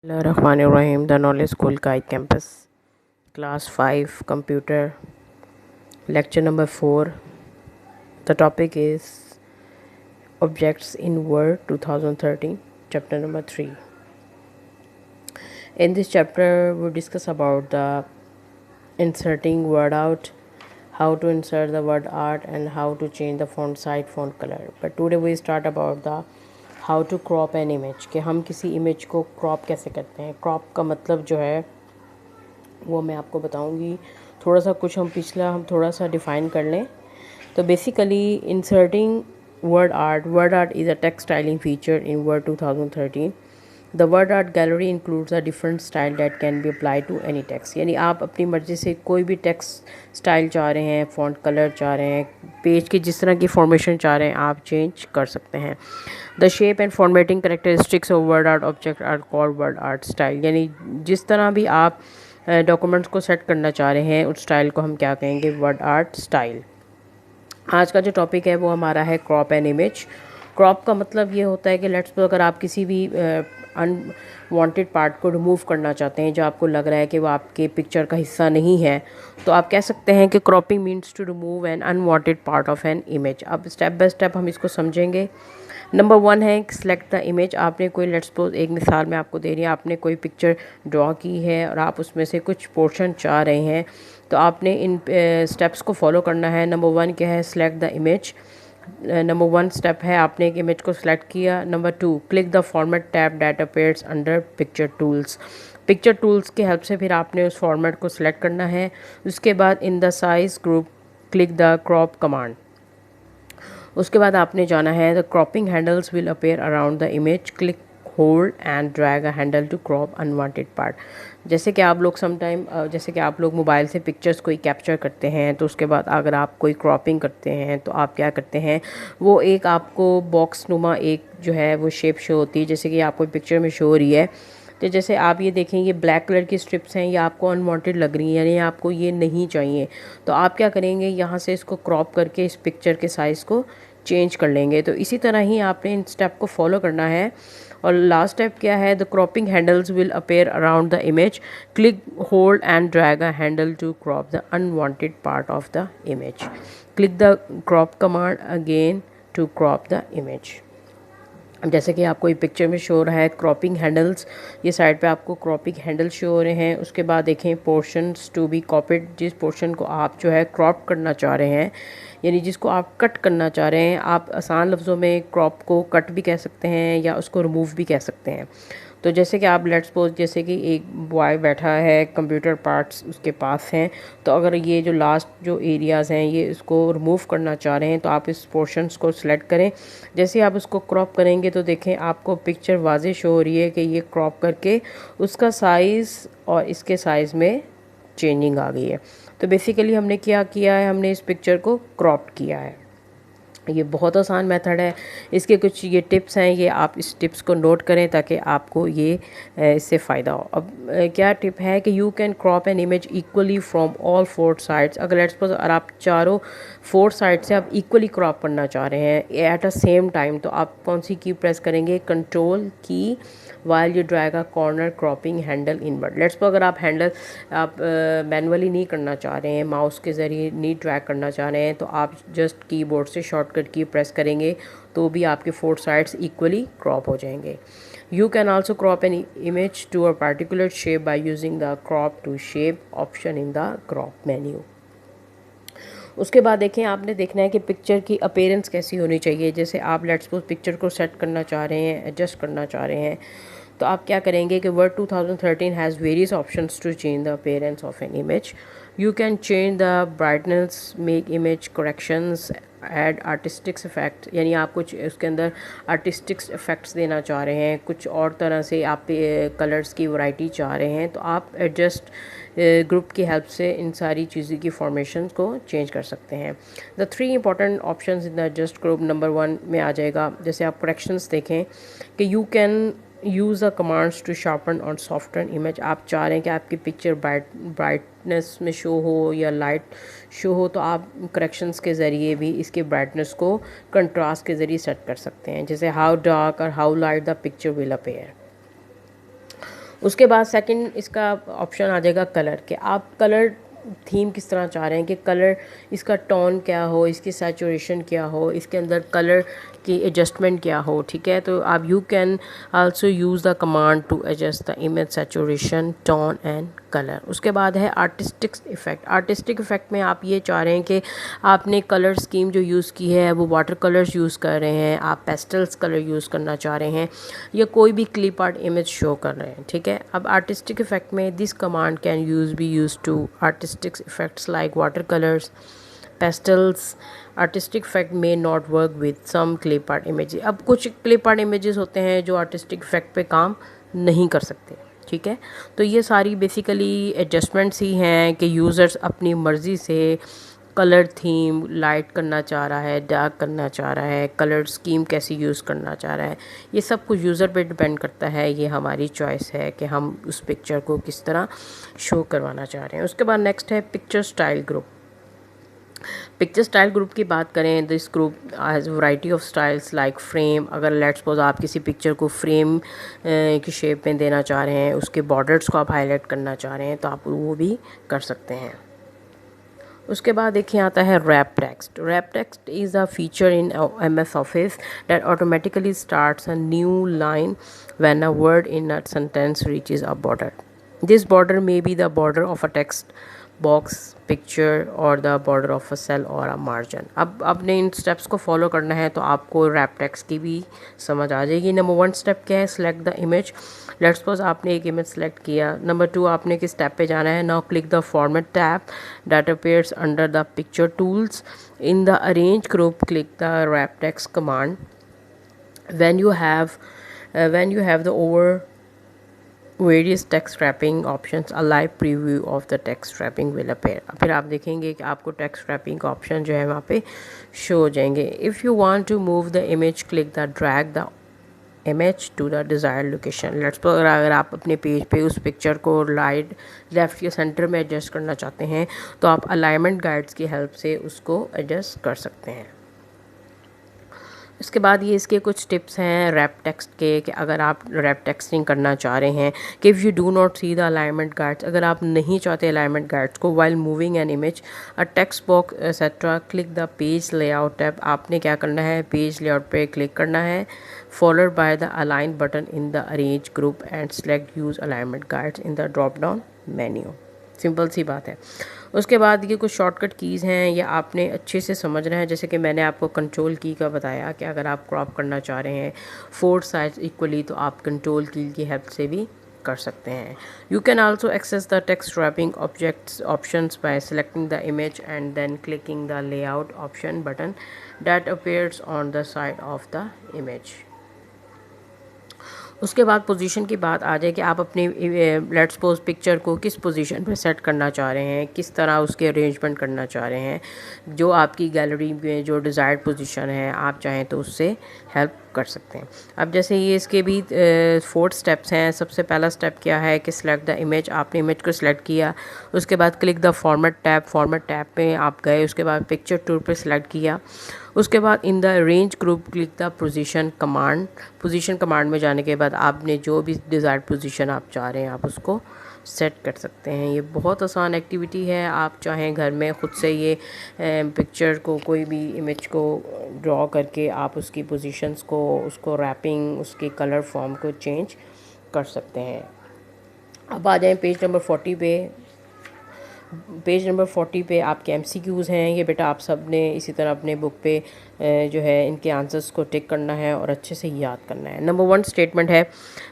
Bismillahirrahmanirrahim. The Knowledge School Guide Campus, Class 5, Computer, Lecture number 4. The topic is Objects in Word 2013, Chapter number 3. In this chapter, we discuss about the inserting word out, how to insert the word art, and how to change the font size, font color. But today we start about the how to crop an image, कि हम किसी image को crop कैसे करते हैं। Crop का मतलब जो है वो मैं आपको बताऊंगी। थोड़ा सा कुछ हम थोड़ा सा डिफ़ाइन कर लें। तो basically inserting WordArt is a text styling feature in Word 2013। The WordArt gallery includes a different style that can be apply to any text. यानी आप अपनी मर्ज़ी से कोई भी टेक्स्ट स्टाइल चाह रहे हैं, फ़ॉन्ट कलर चाह रहे हैं, पेज की जिस तरह की फॉर्मेशन चाह रहे हैं आप चेंज कर सकते हैं। The shape and formatting characteristics of WordArt object are called WordArt style. यानी जिस तरह भी आप डॉक्यूमेंट्स को सेट करना चाह रहे हैं उस स्टाइल को हम क्या कहेंगे, वर्ड आर्ट स्टाइल। आज का जो टॉपिक है वो हमारा है क्रॉप एन इमेज। क्रॉप का मतलब ये होता है कि लेट्स सपोज अगर आप किसी भी अनवांटेड पार्ट को रिमूव करना चाहते हैं जो आपको लग रहा है कि वो आपके पिक्चर का हिस्सा नहीं है, तो आप कह सकते हैं कि cropping means to remove an unwanted part of an image. अब स्टेप बाय स्टेप हम इसको समझेंगे। नंबर 1 है सिलेक्ट द इमेज। आपने कोई लेट्स सपोज एक मिसाल में आपको दे रही है, आपने कोई पिक्चर ड्रॉ की है और आप उसमें से कुछ पोर्शन चाह रहे हैं, तो आपने इन स्टेप्स को फॉलो करना है। नंबर 1 क्या है, select the image. Number 1 step है आपने एक इमेज को सिलेक्ट किया। Number 2, click the format tab that appears under picture tools. Picture tools की हेल्प से फिर आपने उस फॉर्मेट को सिलेक्ट करना है। उसके बाद in the size group click the crop command. उसके बाद आपने जाना है the cropping handles will appear around the image, click hold and drag a handle to crop unwanted part. जैसे कि आप लोग जैसे कि आप लोग मोबाइल से पिक्चर्स कोई कैप्चर करते हैं, तो उसके बाद अगर आप कोई क्रॉपिंग करते हैं तो आप क्या करते हैं, वो एक आपको बॉक्स नुमा एक जो है वो शेप शो होती है, जैसे कि आपको पिक्चर में शो हो रही है। तो जैसे आप ये देखें, ये ब्लैक कलर की स्ट्रिप्स हैं, ये आपको अनवांटेड लग रही हैं, यानी आपको ये नहीं चाहिए, तो आप क्या करेंगे, यहाँ से इसको क्रॉप करके इस पिक्चर के साइज़ को चेंज कर लेंगे। तो इसी तरह ही आपने इन स्टेप को फॉलो करना है। और लास्ट स्टेप क्या है, the cropping handles will appear around the image, click hold and drag a handle to crop the unwanted part of the image, click the crop command again to crop the image. जैसे कि आपको ये picture में show हो रहा है cropping handles, ये side पे आपको क्रॉपिंग हैंडल शो हो रहे हैं। उसके बाद देखें पोर्शंस टू बी कॉपिड, जिस पोर्शन को आप जो है क्रॉप करना चाह रहे हैं, यानी जिसको आप कट करना चाह रहे हैं। आप आसान लफ्ज़ों में क्रॉप को कट भी कह सकते हैं या उसको रिमूव भी कह सकते हैं। तो जैसे कि आप लेट्स सपोज जैसे कि एक बॉय बैठा है, कंप्यूटर पार्ट्स उसके पास हैं, तो अगर ये जो लास्ट जो एरियाज़ हैं ये इसको रिमूव करना चाह रहे हैं, तो आप इस पोर्शंस को सिलेक्ट करें। जैसे आप उसको क्रॉप करेंगे तो देखें आपको पिक्चर वाज़े शो हो रही है कि ये क्रॉप करके उसका साइज़ और इसके साइज़ में चेंजिंग आ गई है। तो बेसिकली हमने क्या किया है, हमने इस पिक्चर को क्रॉप किया है। ये बहुत आसान मेथड है। इसके कुछ ये टिप्स हैं, ये आप इस टिप्स को नोट करें ताकि आपको ये इससे फ़ायदा हो। अब क्या टिप है कि you can crop an image equally from all 4 sides. अगर लेट्स सपोज अगर आप चारों 4 साइड से आप इक्वली क्रॉप करना चाह रहे हैं एट अ सेम टाइम, तो आप कौन सी की प्रेस करेंगे, कंट्रोल की while you drag a corner cropping handle inward. Let's suppose अगर आप हैंडल आप मैनुअली नहीं करना चाह रहे हैं, माउस के ज़रिए नहीं ड्रैग करना चाह रहे हैं, तो आप जस्ट कीबोर्ड से शॉर्टकट की प्रेस करेंगे तो भी आपके 4 साइड्स इक्वली क्रॉप हो जाएंगे। You can also crop an image to a particular shape by using the crop to shape option in the crop menu. उसके बाद देखें, आपने देखना है कि पिक्चर की अपीयरेंस कैसी होनी चाहिए। जैसे आप लेट्स सपोज पिक्चर को सेट करना चाह रहे हैं, एडजस्ट करना चाह रहे हैं, तो आप क्या करेंगे कि Word 2013 has various options to change the appearance of an image. You can change the brightness, make image corrections, add artistics effect, यानी आप कुछ उसके अंदर आर्टिस्टिक्स इफेक्ट्स देना चाह रहे हैं, कुछ और तरह से आप कलर्स की वैरायटी चाह रहे हैं, तो आप एडजस्ट ग्रुप की हेल्प से इन सारी चीज़ों की फॉर्मेशन को चेंज कर सकते हैं। The 3 important options in the adjust group number 1 में आ जाएगा। जैसे आप करेक्शंस देखें कि you can use the commands to sharpen or soften image. आप चाह रहे हैं कि आपकी पिक्चर ब्राइटनेस में शो हो या लाइट शो हो, तो आप करेक्शंस के ज़रिए भी इसके ब्राइटनेस को कंट्रास्ट के ज़रिए सेट कर सकते हैं। जैसे हाउ डार्क और how light the picture will appear. उसके बाद सेकंड इसका ऑप्शन आ जाएगा कलर के, आप कलर थीम किस तरह चाह रहे हैं कि कलर इसका टोन क्या हो, इसकी सैचुरेशन क्या हो, इसके अंदर कलर की एडजस्टमेंट क्या हो, ठीक है। तो आप you can also use the command to adjust the image saturation, tone and colour. उसके बाद है आर्टिस्टिक इफ़ेक्ट। आर्टिस्टिक इफ़ेक्ट में आप ये चाह रहे हैं कि आपने कलर स्कीम जो यूज़ की है वो वाटर कलर्स यूज़ कर रहे हैं, आप पेस्टल्स कलर यूज़ करना चाह रहे हैं, या कोई भी क्लिप आर्ट इमेज शो कर रहे हैं, ठीक है। अब आर्टिस्टिक इफ़ेक्ट में this command can be use to artistic effects like water colours, pastels. Artistic effect में not work with some clip art images. अब कुछ क्लिप आर्ट इमेजेस होते हैं जो आर्टिस्टिक इफेक्ट पे काम नहीं कर सकते, ठीक है। तो ये सारी बेसिकली एडजस्टमेंट्स ही हैं कि यूज़र्स अपनी मर्ज़ी से कलर थीम लाइट करना चाह रहा है, डार्क करना चाह रहा है, कलर स्कीम कैसी यूज़ करना चाह रहा है, ये सब कुछ यूज़र पे डिपेंड करता है। ये हमारी चॉइस है कि हम उस पिक्चर को किस तरह शो करवाना चाह रहे हैं। उसके बाद नेक्स्ट है picture style group. Picture style group की बात करें, this group has variety of styles like frame. अगर लेट्स सपोज आप किसी पिक्चर को फ्रेम की शेप में देना चाह रहे हैं, उसके बॉर्डर्स को आप हाईलाइट करना चाह रहे हैं, तो आप वो भी कर सकते हैं। उसके बाद देखिए आता है wrap text. Wrap text is a feature in MS office that automatically starts a new line when a word in a sentence reaches a border. This border may be the border of a text box, picture और the border of a cell और a margin. अब आपने इन steps को follow करना है तो आपको wrap text की भी समझ आ जाएगी। नंबर 1 स्टेप क्या है, select the image. Let's suppose आपने एक इमेज सेलेक्ट किया। नंबर 2 आपने किस टैब पे जाना है, now click the format tab that appears under the picture tools. In the arrange group click the wrap text command. when you have the over various text wrapping options, a live preview of the text wrapping will appear। फिर आप देखेंगे कि आपको text wrapping का option जो है वहाँ पे शो हो जाएंगे। If you want to move the image click the drag the image to the desired location. Let's suppose अगर आप अपने पेज पे उस पिक्चर को राइट, लेफ़्ट या सेंटर में एडजस्ट करना चाहते हैं तो आप अलाइनमेंट गाइड्स की हेल्प से उसको एडजस्ट कर सकते हैं। इसके बाद ये इसके कुछ टिप्स हैं रैप टेक्स्ट के, कि अगर आप रैप टेक्सटिंग करना चाह रहे हैं कि if you do not see the alignment guides, अगर आप नहीं चाहते अलाइनमेंट गाइड्स को while moving an image a text box etcetera, click the page layout tab. आपने क्या करना है, पेज लेआउट पे क्लिक करना है, followed by the align button in the arrange group and select use alignment guides in the drop down menu. Simple सी बात है। उसके बाद ये कुछ शॉर्टकट कीज़ हैं, ये आपने अच्छे से समझना है। जैसे कि मैंने आपको कंट्रोल की का बताया कि अगर आप क्रॉप करना चाह रहे हैं 4 साइज इक्वली तो आप कंट्रोल की हेल्प से भी कर सकते हैं। You can also access the text wrapping objects options by selecting the image and then clicking the layout option button that appears on the side of the image. उसके बाद पोजीशन की बात आ जाए कि आप अपनी लेट्स सपोज पिक्चर को किस पोजीशन पे सेट करना चाह रहे हैं, किस तरह उसके अरेंजमेंट करना चाह रहे हैं। जो आपकी गैलरी में जो डिज़ायर्ड पोजीशन है आप चाहें तो उससे हेल्प कर सकते हैं। अब जैसे ये इसके भी 4 स्टेप्स हैं। सबसे पहला स्टेप क्या है कि सिलेक्ट द इमेज। आपने इमेज को सिलेक्ट किया, उसके बाद click the format tab. Format tab पे आप गए, उसके बाद पिक्चर टूल पे सिलेक्ट किया, उसके बाद in the range group click the position command. Position command में जाने के बाद आपने जो भी डिज़ायर्ड पोजीशन आप चाह रहे हैं आप उसको सेट कर सकते हैं। ये बहुत आसान एक्टिविटी है। आप चाहें घर में ख़ुद से ये पिक्चर को, कोई भी इमेज को ड्रॉ करके आप उसकी पोजीशंस को, उसको रैपिंग, उसके कलर फॉर्म को चेंज कर सकते हैं। अब आ जाएं पेज नंबर 40 पे। पेज नंबर 40 पे आपके MCQs हैं। ये बेटा आप सब ने इसी तरह अपने बुक पे जो है इनके आंसर्स को टिक करना है और अच्छे से याद करना है। नंबर 1 स्टेटमेंट है,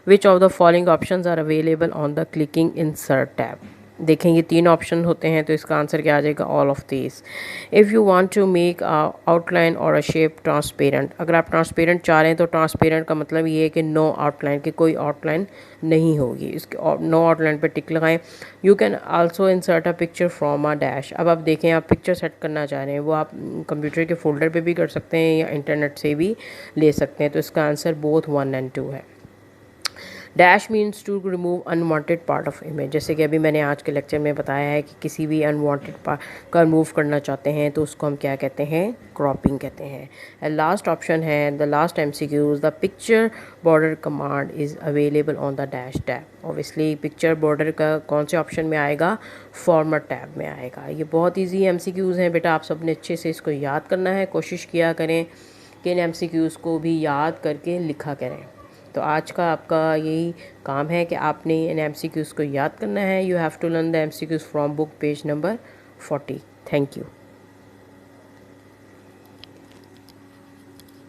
which of the following options are available on the clicking insert tab. देखें ये 3 ऑप्शन होते हैं तो इसका आंसर क्या आ जाएगा, all of this. If you want to make outline or a shape transparent. अगर आप ट्रांसपेरेंट चाह रहे हैं तो ट्रांसपेरेंट का मतलब ये है कि नो आउटलाइन, की कोई आउटलाइन नहीं होगी। इसके नो आउटलाइन पे टिक लगाएं। You can also insert a picture from a dash. अब आप देखें आप पिक्चर सेट करना चाह रहे हैं, वो आप कंप्यूटर के फोल्डर पे भी कर सकते हैं या इंटरनेट से भी ले सकते हैं। तो इसका आंसर बोथ 1 and 2 है। Dash means to remove unwanted part of image, जैसे कि अभी मैंने आज के लेक्चर में बताया है कि किसी भी अनवांटेड पार्ट का रिमूव करना चाहते हैं तो उसको हम क्या कहते हैं, क्रॉपिंग कहते हैं। एंड लास्ट ऑप्शन है the last MCQs, the picture border command is available on the dash tab. Obviously picture border का कौन से ऑप्शन में आएगा, फॉर्मेट टैब में आएगा। ये बहुत ईजी MCQs हैं बेटा, आप सब ने अच्छे से इसको याद करना है, कोशिश किया करें कि इन MCQs को भी याद करके लिखा करें। तो आज का आपका यही काम है कि आपने इन MCQs को याद करना है। You have to learn the MCQs from book page number 40। Thank you.